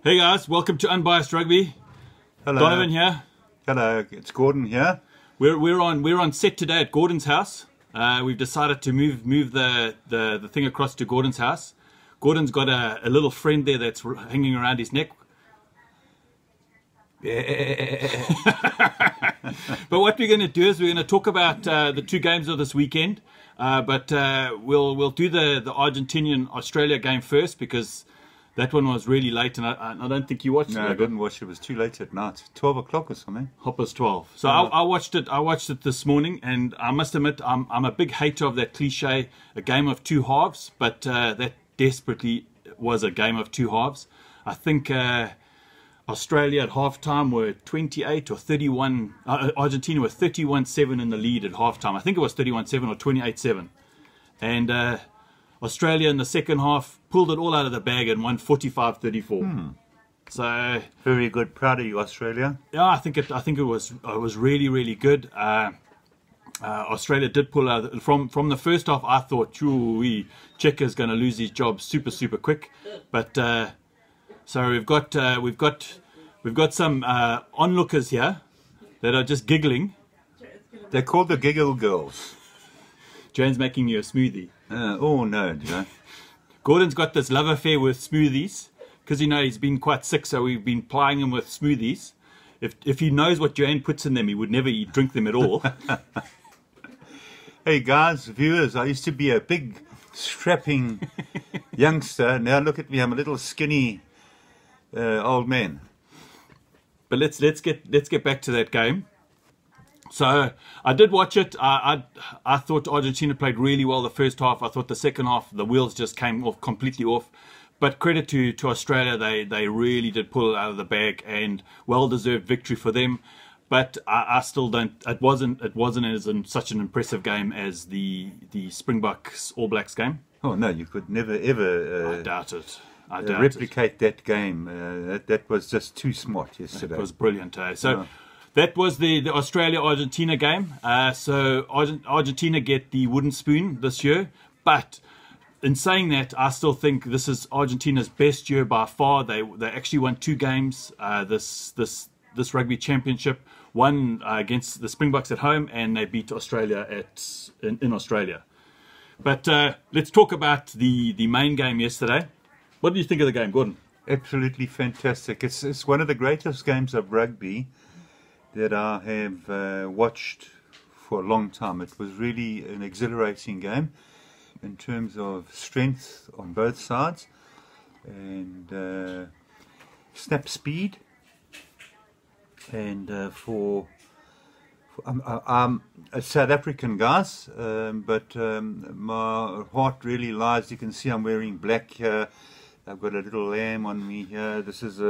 Hey guys, welcome to Unbiased Rugby. Hello. Donovan here. Hello, it's Gordon here. We're on set today at Gordon's house. We've decided to move the thing across to Gordon's house. Gordon's got a little friend there that's hanging around his neck. But what we're going to do is we're going to talk about the two games of this weekend. But we'll do the Argentinian-Australia game first because that one was really late, and I don't think you watched it. No, I didn't watch it. It was too late at night. 12 o'clock or something. Hopper's 12. So I watched it. I watched it this morning, and I must admit, I'm a big hater of that cliche, a game of two halves. But that desperately was a game of two halves. I think Australia at halftime were 28 or 31. Argentina were 31-7 in the lead at halftime. I think it was 31-7 or 28-7, and Australia in the second half pulled it all out of the bag and won 45-34. So very good. Proud of you, Australia. Yeah, I think it was really good. Australia did pull out from the first half. I thought, Cheika's going to lose his job super quick, but so we've got some onlookers here that are just giggling. They're called the Giggle Girls. Jane's making you a smoothie. Oh no, Joe. Gordon's got this love affair with smoothies because he's been quite sick, so we've been plying him with smoothies. If he knows what Jane puts in them, he would never drink them at all. Hey guys, viewers, I used to be a big, strapping youngster. Now look at me, I'm a little skinny old man. But let's get back to that game. So I did watch it. I thought Argentina played really well the first half. I thought the second half the wheels just came off completely off. But credit to Australia, they really did pull it out of the bag, and well-deserved victory for them. But I still don't. It wasn't as such an impressive game as the Springboks All Blacks game. Oh no, you could never ever. I doubt it. Replicate that game. That was just too smart yesterday. It was brilliant. So. That was the Australia-Argentina game. So Argentina get the wooden spoon this year. But in saying that, I still think this is Argentina's best year by far. They actually won two games this rugby championship. One against the Springboks at home, and they beat Australia in Australia. But let's talk about the main game yesterday. What do you think of the game, Gordon? Absolutely fantastic. It's one of the greatest games of rugby that I have watched for a long time. It was really an exhilarating game in terms of strength on both sides and snap speed. And for I'm a South African, guys, but my heart really lies. You can see I'm wearing black here. I've got a little lamb on me here. This is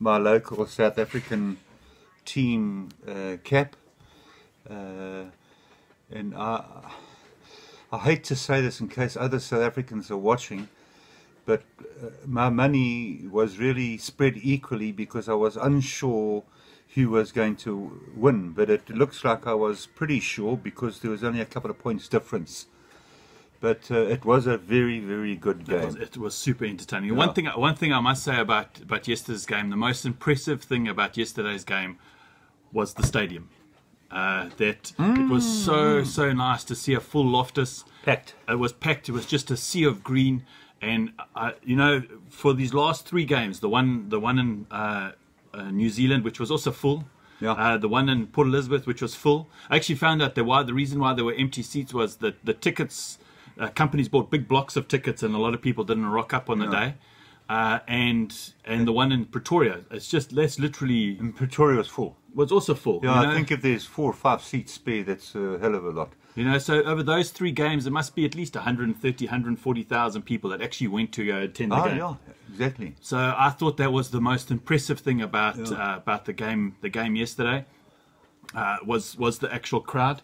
my local South African team cap, and I hate to say this in case other South Africans are watching, but my money was really spread equally because I was unsure who was going to win, but it looks like I was pretty sure because there was only a couple of points difference. But it was a very good game. It was super entertaining. Yeah. One thing I must say about yesterday's game, the most impressive thing about yesterday's game was the stadium. It was so nice to see a full Loftus. Packed. It was packed. It was just a sea of green. And for these last three games, the one in New Zealand, which was also full. Yeah. The one in Port Elizabeth, which was full. I actually found out the reason why there were empty seats was that the tickets. Companies bought big blocks of tickets, and a lot of people didn't rock up on the day. And the one in Pretoria, that's literally. And Pretoria was full. Was also full. Yeah, I think if there's 4 or 5 seats spare, that's a hell of a lot. So over those three games, there must be at least 130, 140,000 people that actually went to attend the game. Yeah, exactly. So I thought that was the most impressive thing about the game. The game yesterday was the actual crowd.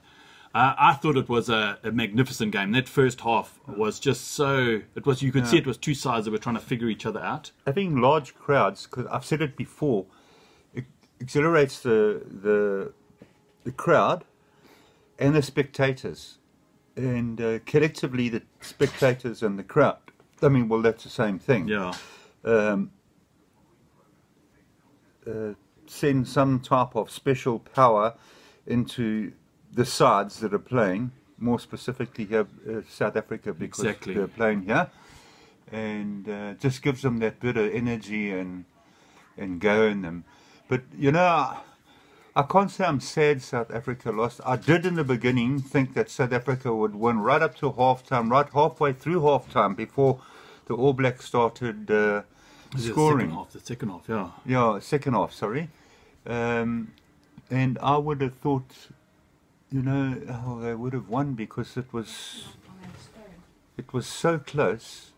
I thought it was a magnificent game. That first half was just so. It was. You could see it was two sides that were trying to figure each other out. Having large crowds, because I've said it before, it accelerates the crowd and the spectators, and collectively the spectators and the crowd. I mean, well, that's the same thing. Yeah. send some type of special power into the sides that are playing, more specifically here, South Africa, because Exactly. they're playing here, and just gives them that bit of energy and go in them. But you know, I can't say I'm sad South Africa lost. I did in the beginning think that South Africa would win right up to half-time, right halfway through half-time, before the All Blacks started scoring. The second half, yeah. Yeah, second half, sorry. And I would have thought, you know, oh, they would have won because it was so close.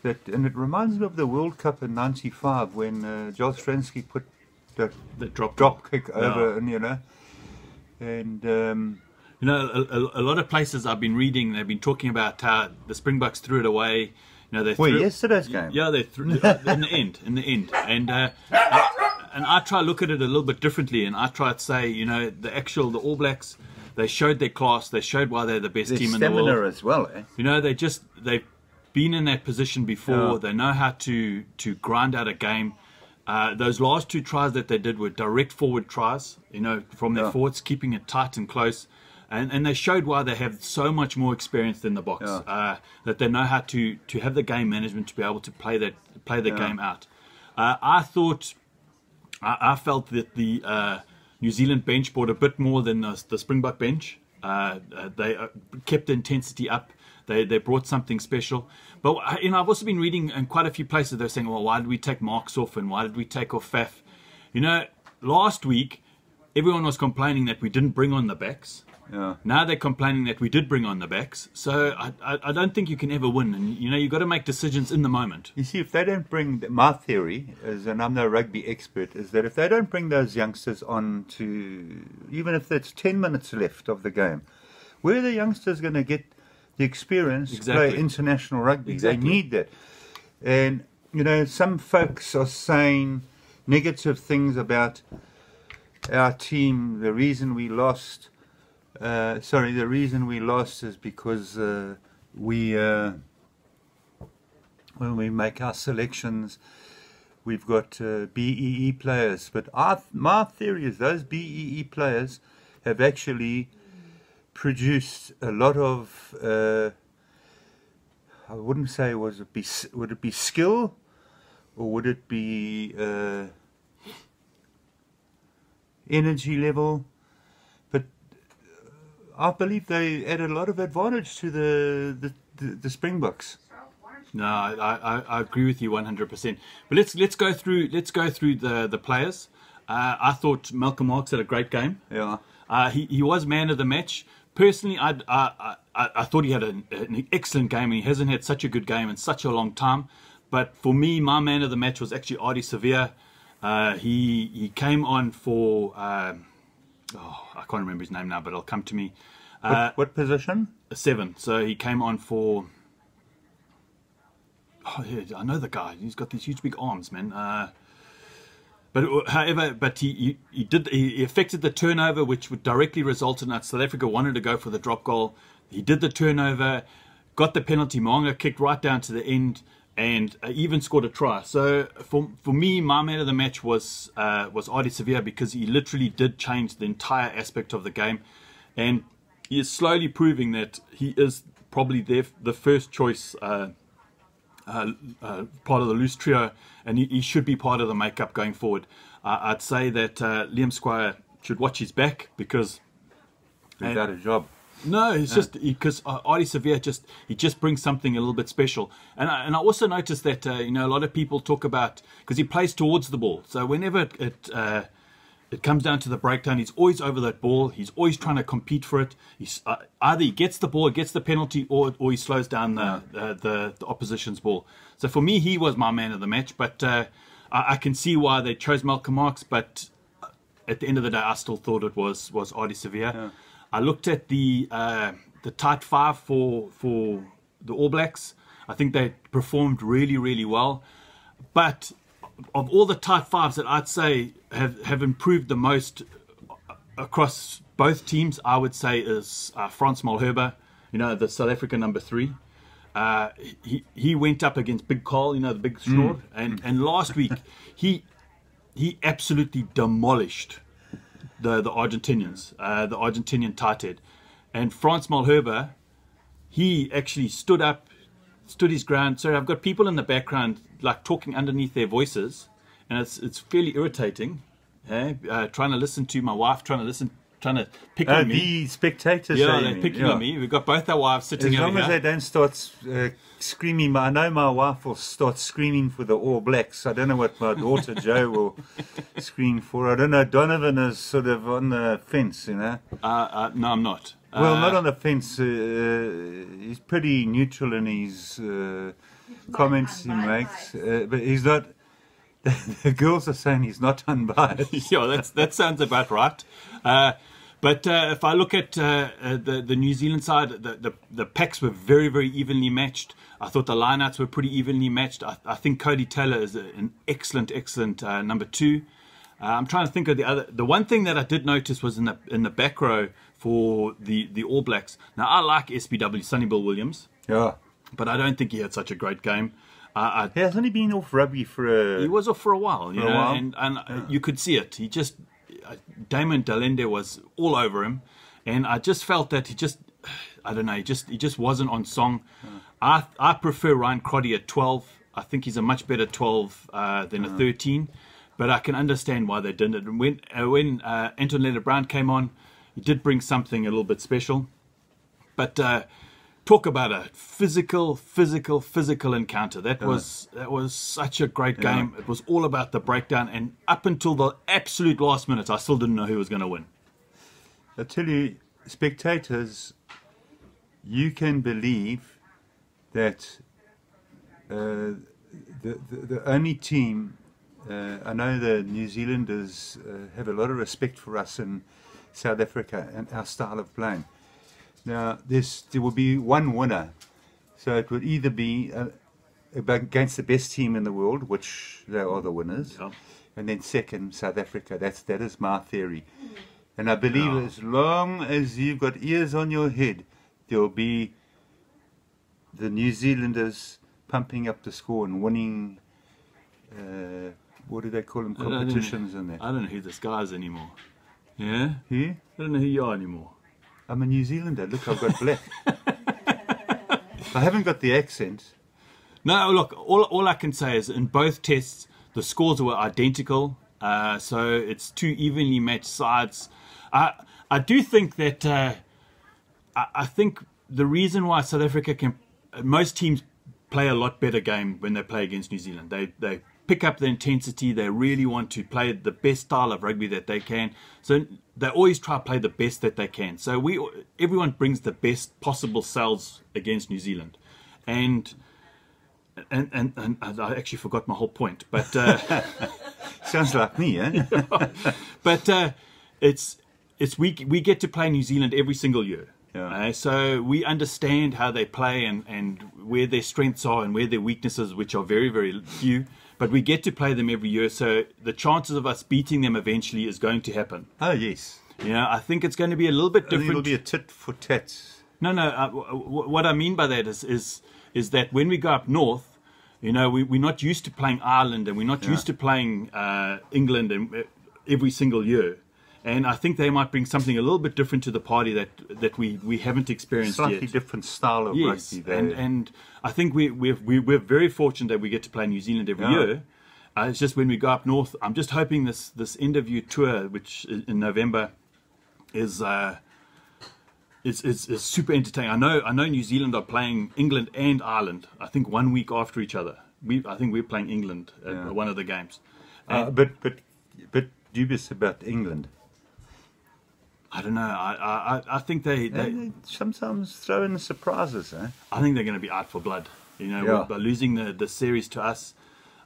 And it reminds me of the World Cup in '95 when Joel Stransky put the drop kick over, and you know, and you know, a lot of places I've been reading, they've been talking about how the Springboks threw it away. You know, they threw yesterday's game. Yeah, they threw in the end, and I try to look at it a little bit differently, and I try to say, you know, the All Blacks, they showed their class, they showed why they're the best team in the world. Stamina as well, eh? You know, they've been in that position before. Yeah. They know how to grind out a game. Those last 2 tries that they did were direct forward tries, you know, from their forwards, keeping it tight and close. And they showed why they have so much more experience than the Boks. That they know how to have the game management to be able to play the game out. I felt that the New Zealand bench brought a bit more than the Springbok bench. They kept the intensity up. They brought something special. But you know, I've also been reading in quite a few places they're saying, well, why did we take Marks off and why did we take off Faf? You know, last week everyone was complaining that we didn't bring on the backs. Yeah. Now they're complaining that we did bring on the backs. So I don't think you can ever win. And you know, you've got to make decisions in the moment. You see, if they don't bring, my theory is, and I'm no rugby expert, is that if they don't bring those youngsters on to, even if it's 10 minutes left of the game, where are the youngsters going to get the experience to play international rugby? Exactly. They need that. And, you know, some folks are saying negative things about our team. The reason we lost, the reason we lost is because when we make our selections, we've got BEE players. But my theory is those BEE players have actually produced a lot of, I wouldn't say would it be skill, or would it be energy level? But I believe they added a lot of advantage to the Springboks. No, I agree with you 100%. But let's go through the players. I thought Malcolm Marx had a great game. Yeah. He was man of the match. Personally, I thought he had an excellent game, and he hasn't had such a good game in such a long time. But for me, my man of the match was actually Ardie Savea. He came on for I can't remember his name now, but it'll come to me. What position? 7. So he came on for. Oh, yeah, I know the guy. He's got these huge big arms, man. But he affected the turnover, which would directly result in that South Africa wanted to go for the drop goal. He did the turnover, got the penalty. Moanga kicked right down to the end, and even scored a try. So for me, my man of the match was Ardie Savea, because he literally did change the entire aspect of the game, and he is slowly proving that he is probably the first choice part of the loose trio, and he should be part of the makeup going forward. I'd say that Liam Squire should watch his back, because he's out of job. No, it's just because Ardie Savea just brings something a little bit special. And I also noticed that a lot of people talk about, because he plays towards the ball, so whenever it comes down to the breakdown, he's always over that ball. He's always trying to compete for it. He's either he gets the ball, gets the penalty, or he slows down the opposition's ball. So for me, he was my man of the match. But I can see why they chose Malcolm Marx. But at the end of the day, I still thought it was Ardie Savea. Yeah. I looked at the tight 5 for the All Blacks. I think they performed really, really well. But of all the tight 5s that I'd say have improved the most across both teams, I would say is Frans Malherbe, the South African number 3. He went up against Big Carl, the big snort, and last week he he absolutely demolished the Argentinians, the Argentinian tight head. And Franz Malherbe, he actually stood his ground. Sorry, I've got people in the background like talking underneath their voices, and it's fairly irritating. Trying to listen to my wife, trying to pick on me. The spectators, yeah, they're picking on me. We've got both our wives sitting over here. As long as they don't start screaming, I know my wife will start screaming for the All Blacks. I don't know what my daughter Jo will scream for. I don't know. Donovan is sort of on the fence, you know. No, I'm not. Well, not on the fence. He's pretty neutral in his comments he makes, but he's not. The girls are saying he's not unbiased. Yeah, that sounds about right. But if I look at the New Zealand side, the packs were very, very evenly matched. I thought the lineouts were pretty evenly matched. I think Cody Taylor is an excellent number 2. I'm trying to think of the other. The one thing that I did notice was in the back row for the All Blacks. Now I like SBW, Sonny Bill Williams. Yeah, but I don't think he had such a great game. He has only been off rugby for he was off for a while, you know, and you could see it. He just Damon Delende was all over him, and I just felt that I don't know, he just wasn't on song. I prefer Ryan Crotty at 12. I think he's a much better 12 than a 13, but I can understand why they didn't. And when Anton Leonard-Brown came on, he did bring something a little bit special, but. Talk about a physical encounter. That was such a great game. It was all about the breakdown, and up until the absolute last minute, I still didn't know who was going to win. I tell you, spectators, you can believe that the only team. I know the New Zealanders have a lot of respect for us in South Africa and our style of playing. Now, there will be one winner, so it would either be against the best team in the world, which they are the winners, and then second, South Africa. That is my theory. And I believe as long as you've got ears on your head, there will be the New Zealanders pumping up the score and winning, what do they call them, competitions in there. I don't know who this guy is anymore. Yeah? Who? I don't know who you are anymore. I'm a New Zealander. Look, I've got black. I haven't got the accent. No, look, all I can say is in both tests, the scores were identical. So it's 2 evenly matched sides. I do think that I think the reason why South Africa most teams play a lot better game when they play against New Zealand. They pick up the intensity. They really want to play the best style of rugby that they can. So they always try to play the best that they can. So everyone brings the best possible selves against New Zealand, and I actually forgot my whole point. But sounds like me, eh? But we get to play New Zealand every single year. Yeah. So we understand how they play and where their strengths are and where their weaknesses, which are very, very few. But we get to play them every year, so the chances of us beating them eventually is going to happen. Oh, yes. Yeah, I think it's going to be a little bit different. It'll be a tit for tat. No. What I mean by that is that when we go up north, you know, we're not used to playing Ireland and we're not used to playing England every single year. And I think they might bring something a little bit different to the party that we haven't experienced yet. Slightly different style of rugby. And I think we're very fortunate that we get to play New Zealand every year. It's just when we go up north, I'm just hoping this interview tour, which in November, is super entertaining. I know New Zealand are playing England and Ireland. I think 1 week after each other. I think we're playing England at one of the games. But dubious about England. I don't know. I think they sometimes throw in surprises. Eh? I think they're going to be out for blood. You know, by losing the series to us,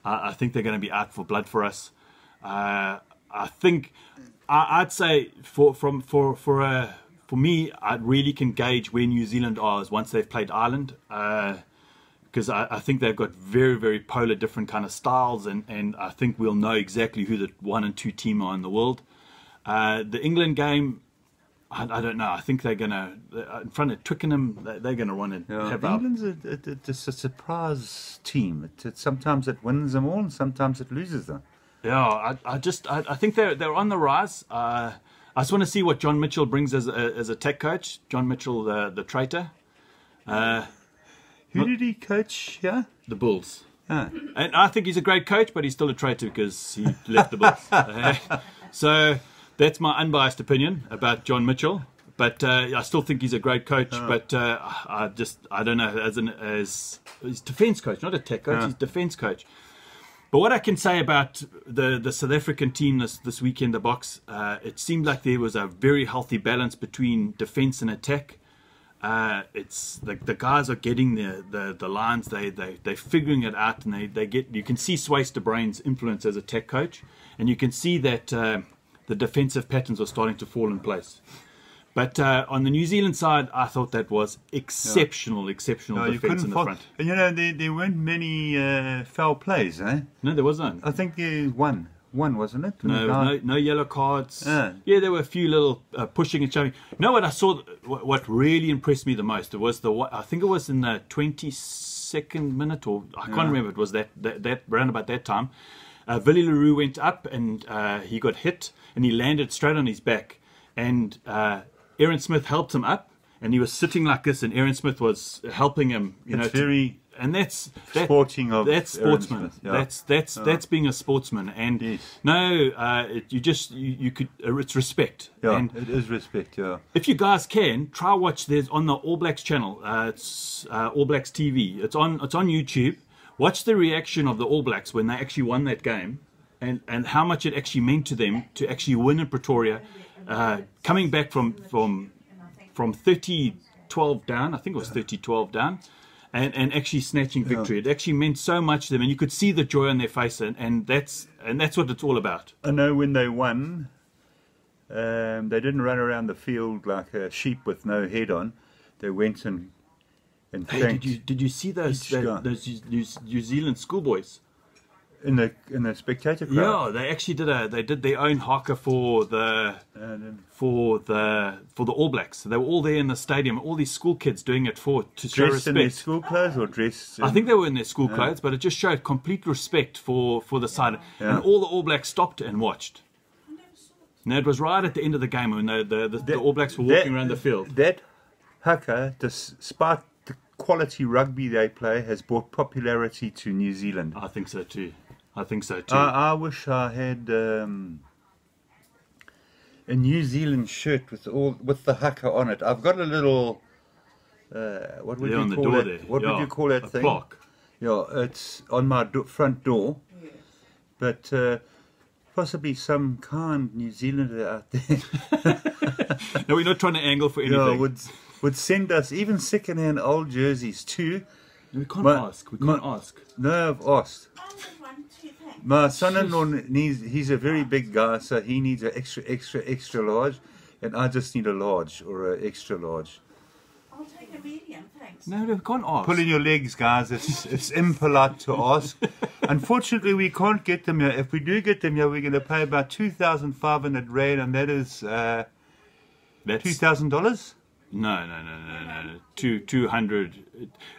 I think they're going to be out for blood for us. I think I'd say for me, I really can gauge where New Zealand are once they've played Ireland, because I think they've got very, very polar different kind of styles, and I think we'll know exactly who the 1 and 2 team are in the world. The England game, I don't know. I think they're going to, in front of Twickenham, they're going to run and have England's a surprise team. Sometimes it wins them all and sometimes it loses them. Yeah, I think they're on the rise. I just want to see what John Mitchell brings as a tech coach. John Mitchell, the traitor. Who did he coach? Yeah, the Bulls. ah. And I think he's a great coach, but he's still a traitor because he left the Bulls. So that's my unbiased opinion about John Mitchell. But I still think he's a great coach. But I don't know, as he's defense coach, not a tech coach. He's defense coach. But what I can say about the South African team this weekend, the Boks, it seemed like there was a very healthy balance between defense and attack. It's the guys are getting the lines, they're figuring it out, and you can see Swayze de Bruyn's influence as a tech coach, and you can see that the defensive patterns are starting to fall in place. But on the New Zealand side, I thought that was exceptional defense in the front. And there weren't many foul plays, eh? No, there wasn't. I think one, wasn't it? No yellow cards. Yeah, there were a few little pushing and shoving. You know what I saw? What really impressed me the most? It was I think it was in the 22nd minute, or I can't remember. It was that round about that time. Willie Leroux went up and he got hit and he landed straight on his back. And Aaron Smith helped him up, and he was sitting like this, and Aaron Smith was helping him. That's sportsman. Yeah. That's being a sportsman. And it's respect. Yeah, and it is respect. Yeah. If you guys can try watch, there's on the All Blacks channel. It's All Blacks TV. It's on YouTube. Watch the reaction of the All Blacks when they actually won that game, and how much it actually meant to them to actually win in Pretoria. Coming back from 30-12 down, I think it was 30-12 down, and actually snatching victory. It actually meant so much to them, and you could see the joy on their face, and that's what it's all about. I know when they won, they didn't run around the field like a sheep with no head on. They went and thanked. Hey, did you see those New Zealand schoolboys? In the spectator crowd. Yeah, they actually did their own haka for the All Blacks. So they were all there in the stadium. All these school kids doing it to show respect. Dressed in their school clothes or dressed? I think they were in their school clothes, but it just showed complete respect for the side. And all the All Blacks stopped and watched. Now it was right at the end of the game when the All Blacks were walking around the field. That haka, despite the quality rugby they play, has brought popularity to New Zealand. I think so too. I wish I had a New Zealand shirt with the haka on it. I've got a little what would you call it? What would you call that thing? Plaque. Yeah, it's on my front door. But possibly some kind New Zealander out there. No, we're not trying to angle for anything. Yeah, would send us even second-hand old jerseys too. We can't ask. No, I've asked. My son-in-law he's a very big guy, so he needs an extra large, and I just need a large or an extra large. I'll take a medium, thanks. No, we can't ask. Pull in your legs, guys. It's impolite to ask. Unfortunately, we can't get them here. If we do get them here, we're going to pay about 2,500 rand, and that is $2,000. No. 200.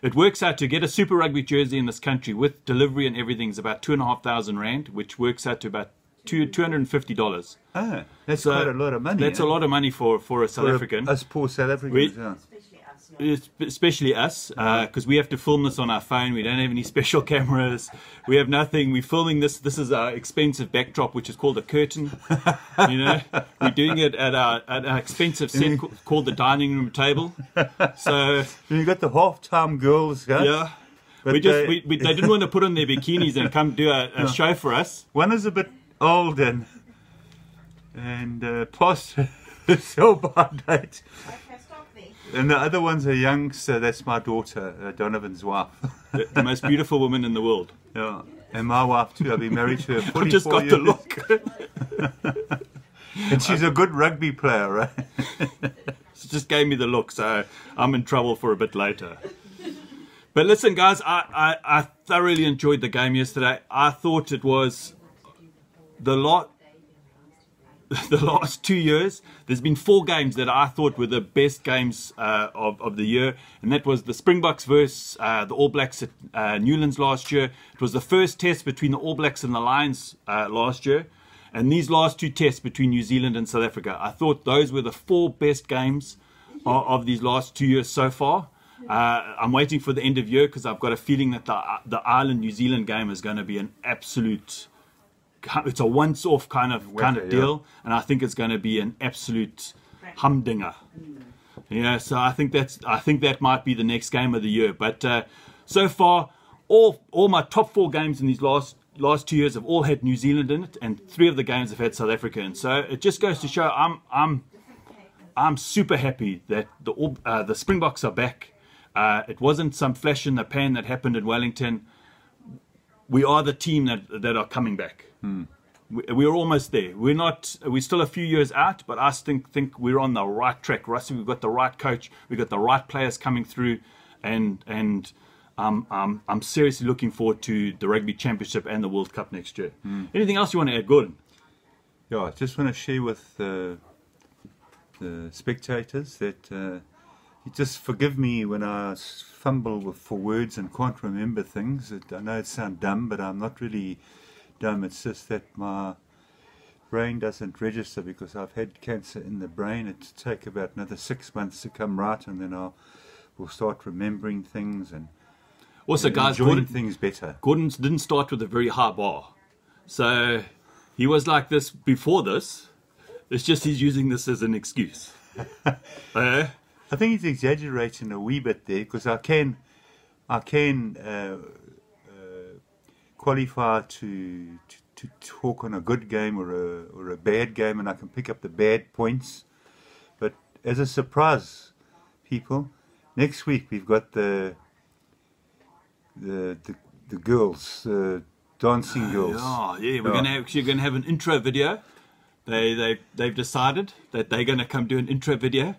It works out to get a Super Rugby jersey in this country with delivery and everything is about 2,500 rand, which works out to about $250. Ah, that's quite a lot of money. That's a lot of money for a South African. Us poor South Africans. Especially us, because we have to film this on our phone. We don't have any special cameras. We have nothing. We're filming this. This is our expensive backdrop, which is called a curtain. We're doing it at our expensive set called the dining room table. So you got the halftime girls, huh? Yeah. They didn't want to put on their bikinis and come do a show for us. One is a bit old and past the sell-by date. And the other one's a youngster. That's my daughter, Donovan's wife. The most beautiful woman in the world. Yeah, and my wife too. I've been married to her 44 I've just got years. The look. And she's a good rugby player, right? She just gave me the look, so I'm in trouble for a bit later. But listen, guys, I thoroughly enjoyed the game yesterday. I thought it was the last 2 years, there's been 4 games that I thought were the best games of the year, and that was the Springboks versus the All Blacks at Newlands last year. It was the first test between the All Blacks and the Lions last year, and these last 2 tests between New Zealand and South Africa. I thought those were the 4 best games of these last 2 years so far. I'm waiting for the end of year because I've got a feeling that the Ireland-New Zealand game is going to be an absolute... It's a once-off kind of deal, and I think it's going to be an absolute humdinger. Yeah, so I think that might be the next game of the year. But so far, all my top 4 games in these last 2 years have all had New Zealand in it, and 3 of the games have had South Africa in. So it just goes to show I'm super happy that the Springboks are back. It wasn't some flash in the pan that happened in Wellington. We are the team that are coming back. We're almost there. We're still a few years out, but I think we're on the right track. Rusty, we've got the right coach, we've got the right players coming through, and I'm seriously looking forward to the Rugby Championship and the World Cup next year. Anything else you want to add, Gordon? Yeah, I just want to share with the spectators that you just forgive me when I fumble for words and can't remember things. I know it sounds dumb, but I'm not really dumb. It's just that my brain doesn't register because I've had cancer in the brain. It'll take about another 6 months to come right, and then we'll start remembering things and also, guys, enjoying things better. Gordon didn't start with a very high bar, so he was like this before this. It's just he's using this as an excuse. I think he's exaggerating a wee bit there, because I can qualify to talk on a good game or a bad game, and I can pick up the bad points. But as a surprise, people, next week we've got the girls, the dancing girls. We're gonna have an intro video. They've decided that they're gonna come do an intro video.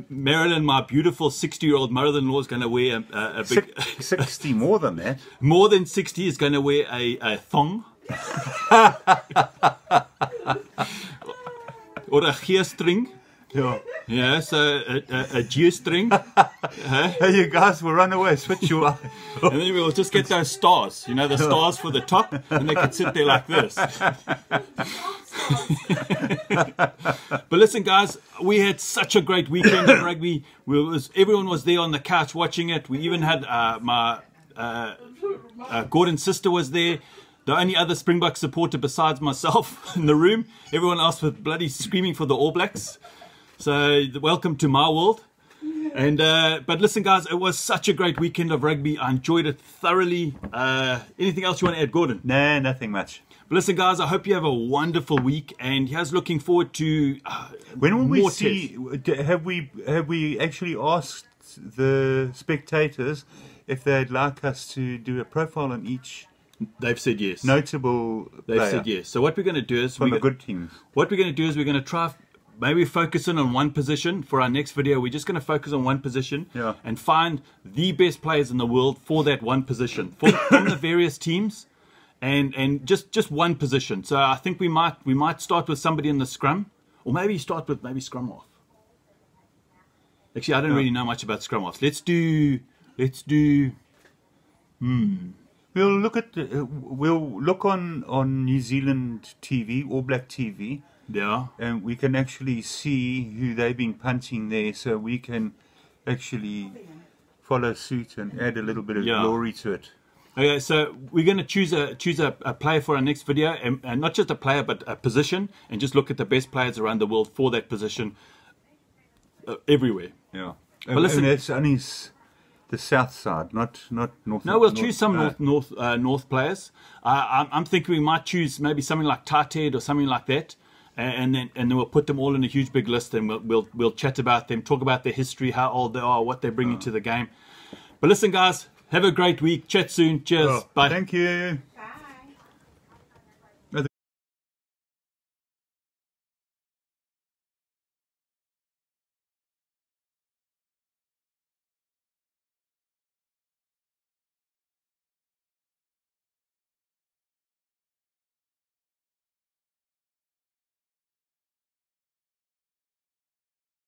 Marilyn, my beautiful 60-year-old mother-in-law, is going to wear a big... 60, more than that. More than 60 is going to wear a thong. Or a gearstring. Yeah, so a G-string. Hey, you guys will run away, switch you up. And then we'll just get those stars, you know, the stars for the top, and they can sit there like this. But listen, guys, we had such a great weekend in rugby. Everyone was there on the couch watching it. We even had my Gordon's sister was there. The only other Springbok supporter besides myself in the room. Everyone else was bloody screaming for the All Blacks. So welcome to my world. And but listen, guys, it was such a great weekend of rugby. I enjoyed it thoroughly. Anything else you want to add, Gordon? No, nothing much. But listen, guys, I hope you have a wonderful week, and here's looking forward to when will more we see? Have we actually asked the spectators if they'd like us to do a profile on each? They've said yes. Notable player. They've said yes. So what we're going to do is from the good teams. What we're going to do is we're going to try. Maybe focus in on one position for our next video. We're just going to focus on one position and find the best players in the world for that one position from the various teams, and just one position. So I think we might start with somebody in the scrum, or maybe start with scrum off. Actually, I don't really know much about scrum offs. Let's do. We'll look on New Zealand TV, All Black TV. Yeah. And we can actually see who they've been punching there, so we can actually follow suit and add a little bit of glory to it. Okay, so we're going to choose a player for our next video, and not just a player, but a position, and just look at the best players around the world for that position everywhere. Yeah. But listen, and it's only the south side, not north. No, we'll choose some north players. I'm thinking we might choose maybe something like Tated or something like that. And then we'll put them all in a huge big list, and we'll chat about them, talk about their history, how old they are, what they're bringing to the game. But listen, guys, have a great week. Chat soon. Cheers. Bye. Thank you.